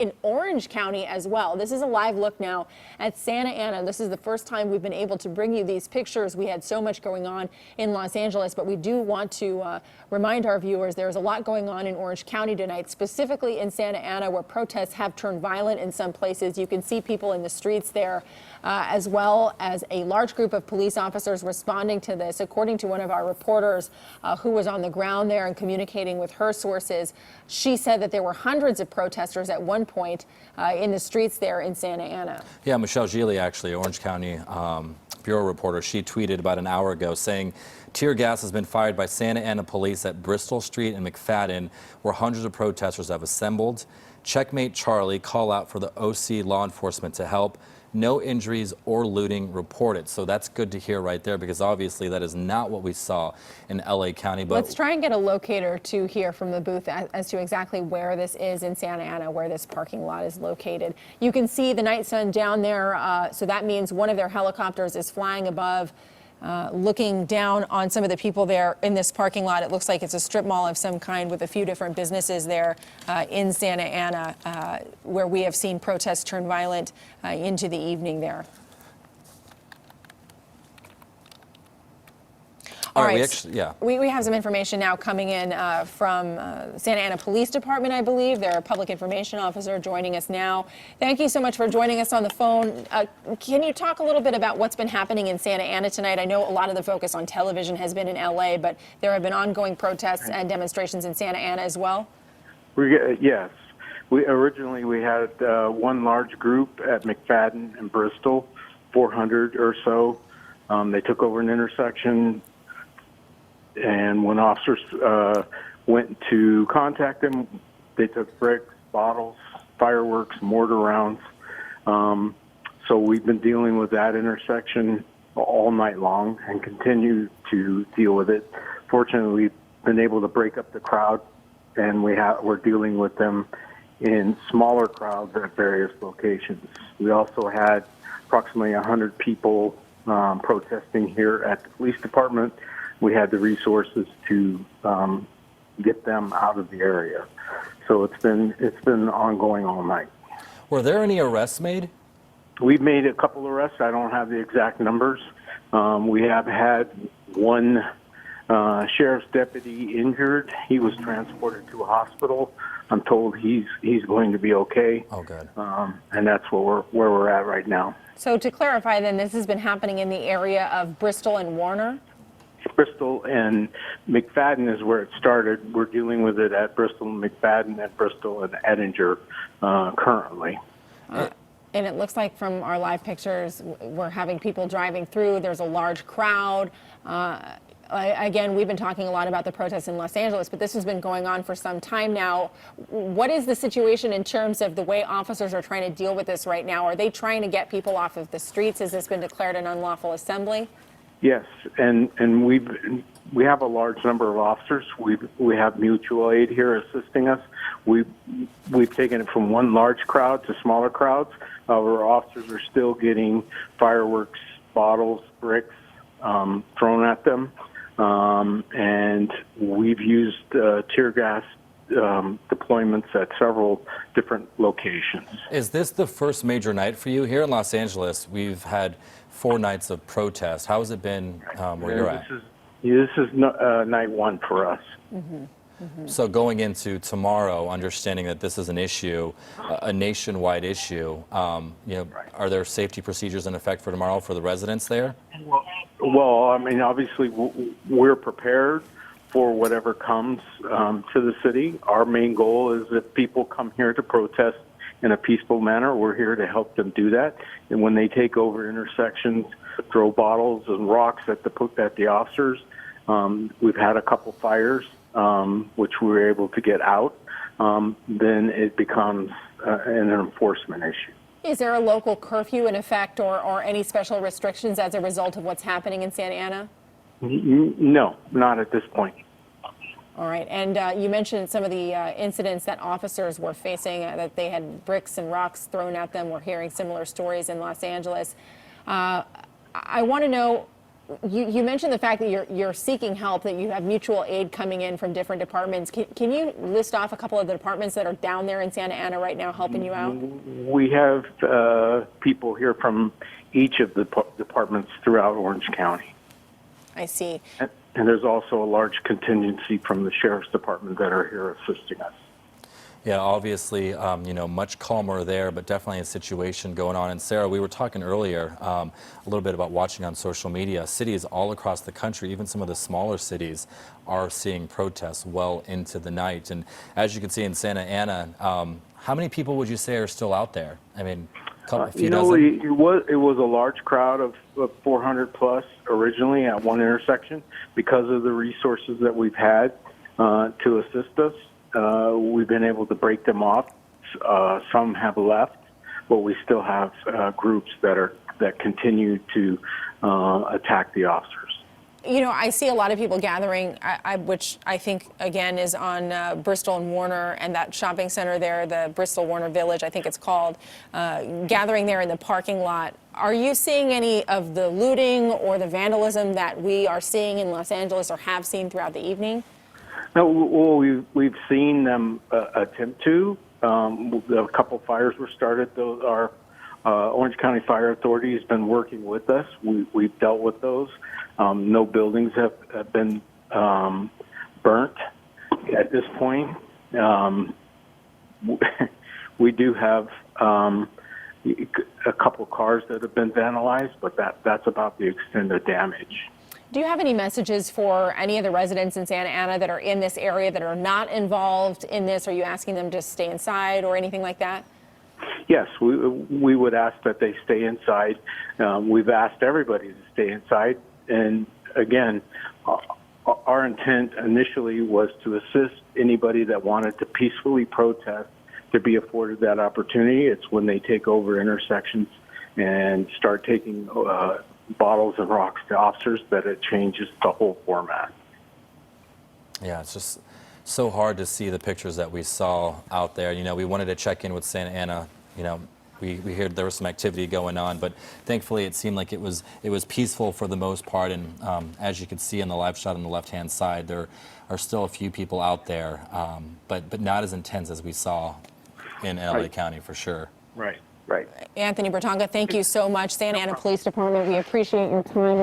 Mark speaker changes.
Speaker 1: in Orange County as well. This is a live look now at Santa Ana. This is the first time we've been able to bring you these pictures. We had so much going on in Los Angeles, but we do want to remind our viewers there's a lot going on in Orange County tonight, specifically in Santa Ana, where protests have turned violent in some places. You can see people in the streets there, as well as a large group of police officers responding to this. According to one of our reporters who was on the ground there and communicating with her sources, she said that there were hundreds of protesters at one point in the streets there in Santa Ana. Yeah, Michelle Gili, actually, Orange County Bureau reporter, she tweeted about an hour ago saying tear gas has been fired by Santa Ana police at Bristol Street and McFadden, where hundreds of protesters have assembled. Checkmate Charlie, call out for the O.C. law enforcement to help. No injuries or looting reported. So that's good to hear right there, because obviously that is not what we saw in L.A. County. But let's try and get a locator to hear from the booth as to exactly where this is in Santa Ana, where this parking lot is located. You can see the night sun down there, so that means one of their helicopters is flying above, looking down on some of the people there in this parking lot. It looks like it's a strip mall of some kind with a few different businesses there in Santa Ana, where we have seen protests turn violent into the evening there. All right, we have some information now coming in from Santa Ana Police Department, I believe. They're a public information officer joining us now. Thank you so much for joining us on the phone. Can you talk a little bit about what's been happening in Santa Ana tonight? I know a lot of the focus on television has been in L.A., but there have been ongoing protests and demonstrations in Santa Ana as well?
Speaker 2: Yes. Originally we had one large group at McFadden and Bristol, 400 or so. They took over an intersection, and when officers went to contact them, they took bricks, bottles, fireworks, mortar rounds. So we've been dealing with that intersection all night long and continue to deal with it. Fortunately, we've been able to break up the crowd, and we're dealing with them in smaller crowds at various locations. We also had approximately 100 people protesting here at the police department. We had the resources to get them out of the area. So it's been ongoing all night.
Speaker 3: Were there any arrests made?
Speaker 2: We've made a couple arrests. I don't have the exact numbers. We have had one sheriff's deputy injured. He was transported to a hospital. I'm told he's going to be okay.
Speaker 3: Oh, good.
Speaker 2: And that's where we're at right now.
Speaker 1: So to clarify, then, this has been happening in the area of Bristol and Warner?
Speaker 2: Bristol and McFadden is where it started. We're dealing with it at Bristol and McFadden, and Bristol and Ettinger currently.
Speaker 1: And it looks like from our live pictures, we're having people driving through. There's a large crowd. Again, we've been talking a lot about the protests in Los Angeles, but this has been going on for some time now. What is the situation in terms of the way officers are trying to deal with this right now? Are they trying to get people off of the streets? Has this been declared an unlawful assembly?
Speaker 2: Yes, and we have a large number of officers. We have mutual aid here assisting us. We've taken it from one large crowd to smaller crowds. Our officers are still getting fireworks, bottles, bricks thrown at them, and we've used tear gas deployments at several different locations.
Speaker 3: Is this the first major night for you? Here in Los Angeles, we've had 4 nights of protest. How has it been where you're at?
Speaker 2: This is night one for us.
Speaker 1: Mm-hmm. Mm-hmm.
Speaker 3: So going into tomorrow, understanding that this is an issue, a nationwide issue, are there safety procedures in effect for tomorrow for the residents there?
Speaker 2: Well, I mean, obviously, we're prepared for whatever comes to the city. Our main goal is that people come here to protest in a peaceful manner. We're here to help them do that. And when they take over intersections, throw bottles and rocks at the officers, we've had a couple fires, which we were able to get out. Then it becomes an enforcement issue.
Speaker 1: Is there a local curfew in effect or any special restrictions as a result of what's happening in Santa Ana?
Speaker 2: No, not at this point.
Speaker 1: All right. And you mentioned some of the incidents that officers were facing, that they had bricks and rocks thrown at them. We're hearing similar stories in Los Angeles. I want to know, You mentioned the fact that you're seeking help, that you have mutual aid coming in from different departments. Can you list off a couple of the departments that are down there in Santa Ana right now helping you out?
Speaker 2: We have people here from each of the departments throughout Orange County.
Speaker 1: I see.
Speaker 2: And there's also a large contingency from the Sheriff's Department that are here assisting us.
Speaker 3: Yeah, obviously, much calmer there, but definitely a situation going on. And Sarah, we were talking earlier a little bit about watching on social media. Cities all across the country, even some of the smaller cities, are seeing protests well into the night. And as you can see in Santa Ana, how many people would you say are still out there? I mean, a few dozen?
Speaker 2: It was a large crowd of 400 plus originally at one intersection because of the resources that we've had to assist us. We've been able to break them off. Some have left, but we still have groups that continue to attack the officers.
Speaker 1: You know, I see a lot of people gathering, which I think, again, is on Bristol and Warner and that shopping center there, the Bristol Warner Village, I think it's called, gathering there in the parking lot. Are you seeing any of the looting or the vandalism that we are seeing in Los Angeles or have seen throughout the evening?
Speaker 2: No, well, we've seen them attempt to. A couple fires were started. Those are Orange County Fire Authority has been working with us. We've dealt with those. No buildings have been burnt at this point. We do have a couple cars that have been vandalized, but that's about the extent of damage.
Speaker 1: Do you have any messages for any of the residents in Santa Ana that are in this area that are not involved in this? Are you asking them to stay inside or anything like that?
Speaker 2: Yes, we would ask that they stay inside. We've asked everybody to stay inside. And again, our intent initially was to assist anybody that wanted to peacefully protest to be afforded that opportunity. It's when they take over intersections and start taking bottles and rocks to officers that it changes the whole format.
Speaker 3: Yeah, it's just so hard to see the pictures that we saw out there. You know, we wanted to check in with Santa Ana. You know, we heard there was some activity going on, but thankfully it seemed like it was peaceful for the most part. And as you can see in the live shot on the left-hand side, there are still a few people out there, but not as intense as we saw in LA County for sure.
Speaker 2: Right. Right.
Speaker 1: Anthony Bertonga, thank you so much. Santa Ana Police Department, we appreciate your time.